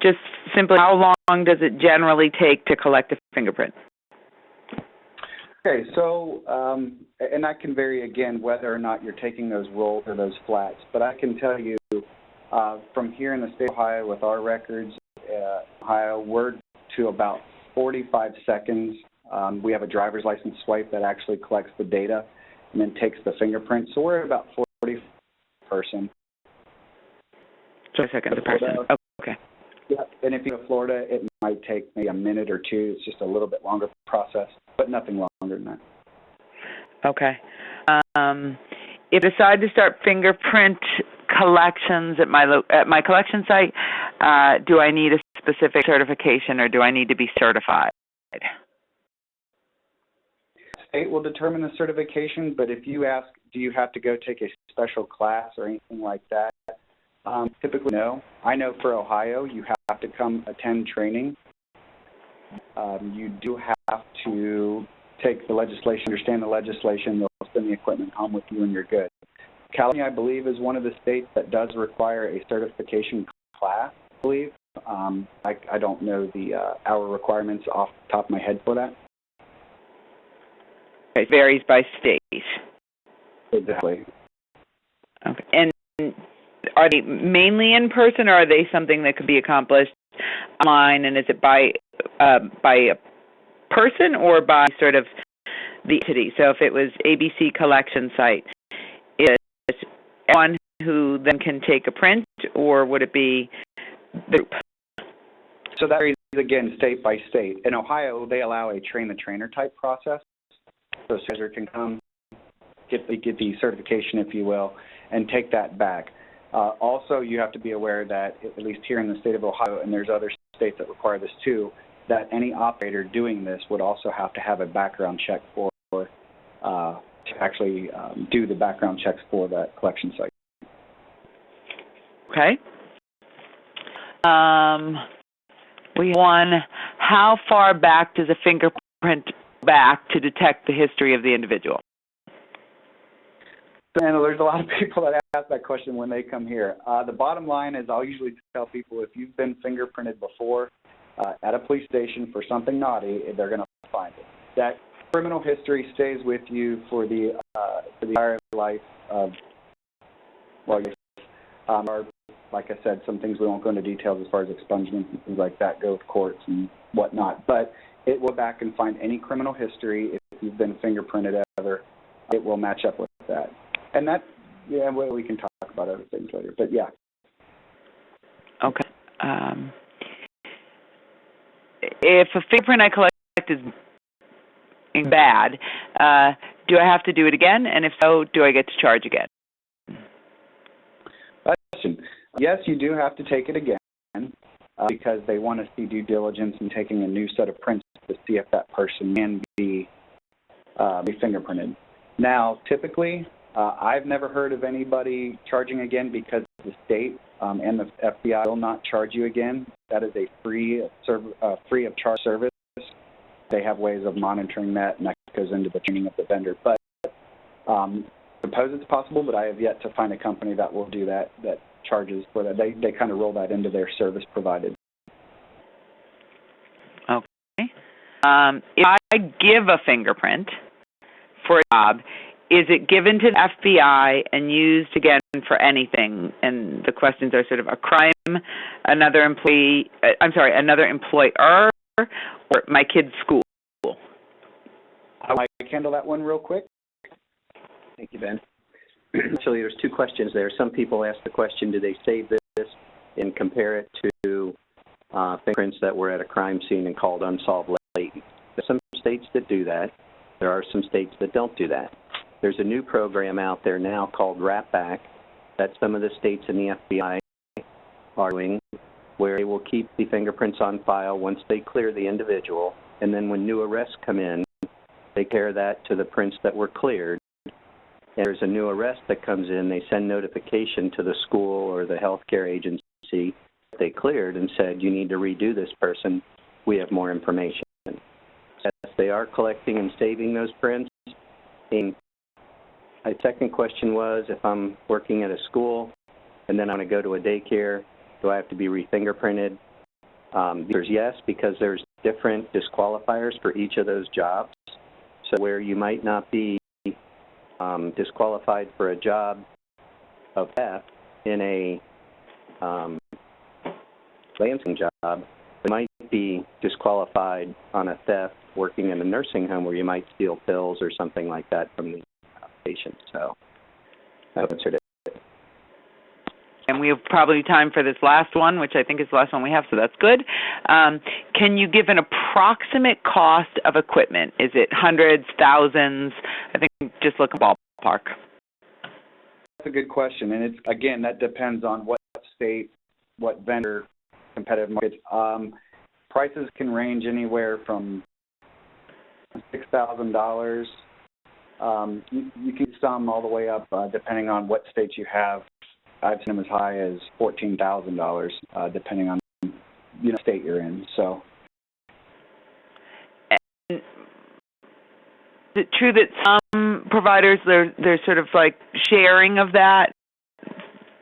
just simply, how long does it generally take to collect a fingerprint? Okay, so, and that can vary, again, whether or not you're taking those rolls or those flats. But I can tell you, from here in the state of Ohio with our records, Ohio, we're to about 45 seconds. We have a driver's license swipe that actually collects the data and then takes the fingerprint. So we're at about 40 person. 20 seconds a person. Okay. Yeah, and if you're in Florida, it might take maybe a minute or two. It's just a little bit longer process, but nothing longer than that. Okay. If I decide to start fingerprint collections at my collection site, do I need a specific certification or do I need to be certified? State will determine the certification, but if you ask, do you have to go take a special class or anything like that? Typically, no. I know for Ohio, you have to come attend training. You do have to take the legislation, understand the legislation. They'll send the equipment home with you, and you're good. California, I believe, is one of the states that does require a certification class, I believe. I don't know the hour requirements off the top of my head for that. It varies by state. Exactly. Okay. And are they mainly in person, or are they something that could be accomplished online? And is it by a person or by sort of the entity? So if it was ABC collection site, is it anyone who then can take a print, or would it be the group? So that varies, again, state by state. In Ohio, they allow a train-the-trainer type process. So a user can come, get the certification, if you will, and take that back. Also, you have to be aware that, at least here in the state of Ohio, and there's other states that require this too, that any operator doing this would also have to have a background check for to actually do the background checks for that collection site. Okay. How far back does a fingerprint back to detect the history of the individual? And there's a lot of people that ask that question when they come here. The bottom line is I'll usually tell people if you've been fingerprinted before at a police station for something naughty, they're going to find it. That criminal history stays with you for the entire life of, well, like I said, some things we won't go into details as far as expungements and things like that go with courts and whatnot. But it will back and find any criminal history. If you've been fingerprinted ever, it will match up with that. And that, yeah, we can talk about other things later. But yeah. Okay. If a fingerprint I collect is bad, do I have to do it again? And if so, do I get to charge again? Question. Yes, you do have to take it again because they want to see due diligence in taking a new set of prints to see if that person can be fingerprinted. Now, typically, I've never heard of anybody charging again because the state and the FBI will not charge you again. That is a free of charge service. They have ways of monitoring that, and that goes into the training of the vendor. But suppose it's possible, but I have yet to find a company that will do that charges for that. They kind of roll that into their service provided. Okay. If I give a fingerprint for a job, is it given to the FBI and used again for anything? And the questions are sort of a crime, another employer, or my kid's school? I can handle that one real quick. Thank you, Ben. Actually, there's two questions there. Some people ask the question, do they save this and compare it to fingerprints that were at a crime scene and called unsolved latent? There's some states that do that. There are some states that don't do that. There's a new program out there now called WrapBack that some of the states and the FBI are doing, where they will keep the fingerprints on file once they clear the individual, and then when new arrests come in, they compare that to the prints that were cleared. And there's a new arrest that comes in, they send notification to the school or the healthcare agency that they cleared and said, you need to redo this person, we have more information. Yes, they are collecting and saving those prints. And my second question was, if I'm working at a school and then I'm going to go to a daycare, do I have to be re-fingerprinted? There's yes, because there's different disqualifiers for each of those jobs. So where you might not be disqualified for a job of theft in a lancing job, you might be disqualified on a theft working in a nursing home where you might steal pills or something like that from the patient. So I answered it. And we have probably time for this last one, which I think is the last one we have, so that's good. Can you give an approximate cost of equipment? Is it hundreds, thousands? I think just look at ballpark. That's a good question, and it's, again, that depends on what state, what vendor, competitive markets. Prices can range anywhere from $6,000. You can sum all the way up, depending on what states you have. I've seen them as high as $14,000, depending on state you're in. So, and is it true that some providers they're sort of like sharing of that?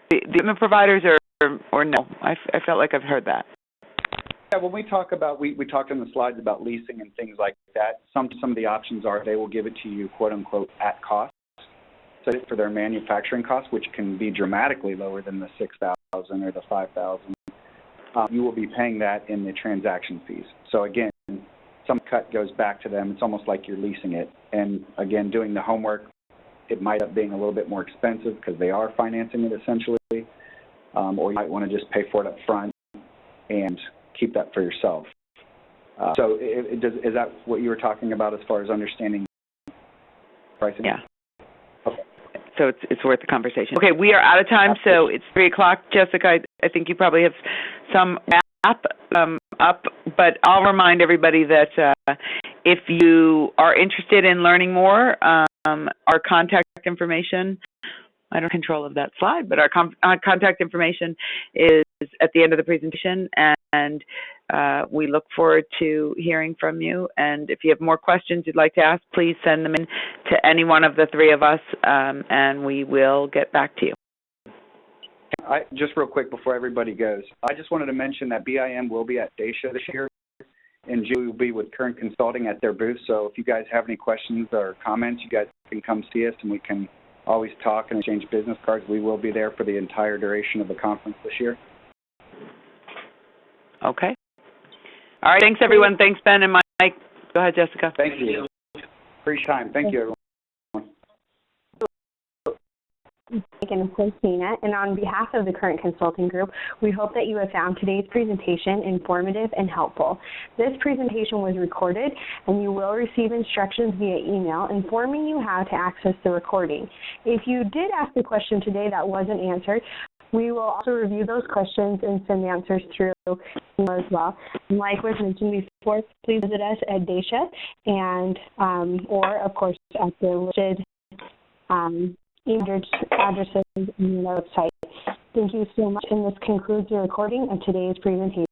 The equipment providers or no? I felt like I've heard that. Yeah, when we talk about we talked in the slides about leasing and things like that. Some of the options are they will give it to you quote unquote at cost. So for their manufacturing costs, which can be dramatically lower than the $6,000 or the $5,000, you will be paying that in the transaction fees. So again, some cut goes back to them. It's almost like you're leasing it. And again, doing the homework, it might end up being a little bit more expensive because they are financing it essentially, or you might want to just pay for it up front and keep that for yourself. So is that what you were talking about as far as understanding pricing? Yeah. Okay. So it's worth the conversation. Okay, we are out of time, so it's 3 o'clock. Jessica, I think you probably have some wrap up, but I'll remind everybody that if you are interested in learning more, our contact information, I don't have control of that slide, but our contact information is at the end of the presentation, and we look forward to hearing from you. And if you have more questions you'd like to ask, please send them in to any one of the three of us, and we will get back to you. Just real quick before everybody goes, I just wanted to mention that BIM will be at Dacia this year, and Julie will be with Current Consulting at their booth. So if you guys have any questions or comments, you guys can come see us, and we can always talk and exchange business cards. We will be there for the entire duration of the conference this year. Okay. All right. Thanks, everyone. Thanks, Ben and Mike. Go ahead, Jessica. Thank you. Appreciate your time. Thank you, everyone. And Christina, and on behalf of the Current Consulting Group, we hope that you have found today's presentation informative and helpful. This presentation was recorded, and you will receive instructions via email informing you how to access the recording. If you did ask a question today that wasn't answered, we will also review those questions and send answers through email as well. And like was mentioned before, please visit us at Dacia and or of course at the listed email addresses on the website. Thank you so much, and this concludes the recording of today's presentation.